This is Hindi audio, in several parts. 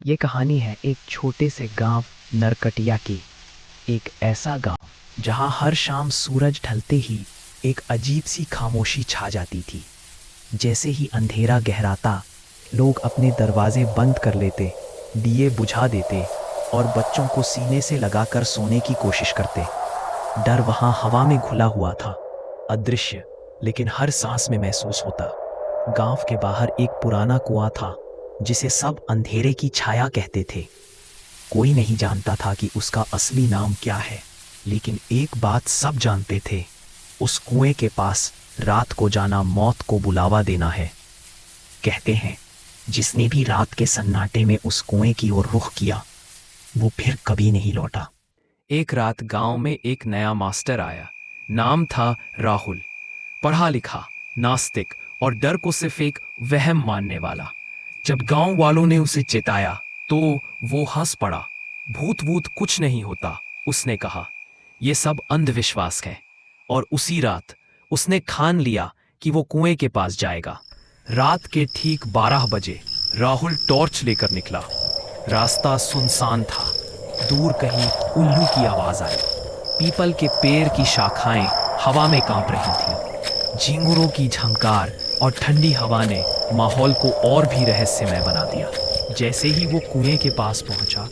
ये कहानी है एक छोटे से गांव नरकटिया की। एक ऐसा गांव जहां हर शाम सूरज ढलते ही एक अजीब सी खामोशी छा जाती थी। जैसे ही अंधेरा गहराता, लोग अपने दरवाजे बंद कर लेते, दिए बुझा देते और बच्चों को सीने से लगाकर सोने की कोशिश करते। डर वहां हवा में घुला हुआ था, अदृश्य लेकिन हर सांस में महसूस होता। गांव के बाहर एक पुराना कुआं था जिसे सब अंधेरे की छाया कहते थे। कोई नहीं जानता था कि उसका असली नाम क्या है, लेकिन एक बात सब जानते थे, उस कुएं के पास रात को जाना मौत को बुलावा देना है। कहते हैं जिसने भी रात के सन्नाटे में उस कुएं की ओर रुख किया, वो फिर कभी नहीं लौटा। एक रात गांव में एक नया मास्टर आया। नाम था राहुल। पढ़ा लिखा, नास्तिक और डर को सिर्फ एक वहम मानने वाला। जब गांव वालों ने उसे चिताया तो वो हंस पड़ा। भूत वूत कुछ नहीं होता, उसने कहा, ये सब अंधविश्वास है। और उसी रात उसने ठान लिया कि वो कुएं के पास जाएगा। रात के ठीक 12 बजे राहुल टॉर्च लेकर निकला। रास्ता सुनसान था। दूर कहीं उल्लू की आवाज आई। पीपल के पेड़ की शाखाएं हवा में कांप रही थीं। झिंगुरों की झंकार और ठंडी हवा ने माहौल को और भी रहस्यमय बना दिया। जैसे ही वो कुएं के पास पहुंचा,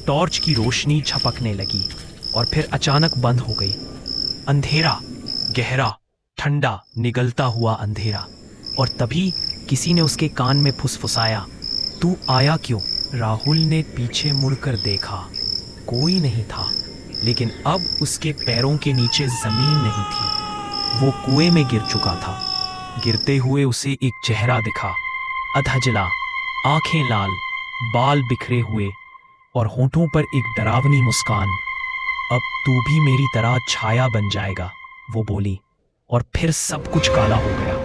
टॉर्च की रोशनी झपकने लगी और फिर अचानक बंद हो गई। अंधेरा, गहरा, ठंडा, निगलता हुआ अंधेरा। और तभी किसी ने उसके कान में फुसफुसाया, तू आया क्यों? राहुल ने पीछे मुड़कर देखा। कोई नहीं था, लेकिन अब उसके पैरों के नीचे जमीन नहीं थी। वो कुएं में गिर चुका था। गिरते हुए उसे एक चेहरा दिखा, अधजला, आंखें लाल, बाल बिखरे हुए और होंठों पर एक डरावनी मुस्कान। अब तू भी मेरी तरह छाया बन जाएगा, वो बोली, और फिर सब कुछ काला हो गया।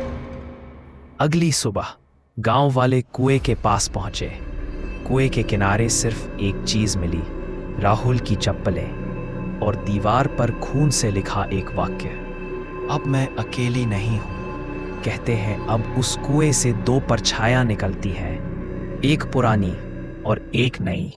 अगली सुबह गांव वाले कुएं के पास पहुंचे। कुएं के किनारे सिर्फ एक चीज मिली, राहुल की चप्पलें और दीवार पर खून से लिखा एक वाक्य, अब मैं अकेली नहीं हूं। कहते हैं अब उस कुएं से 2 परछायां निकलती हैं, एक पुरानी और एक नई।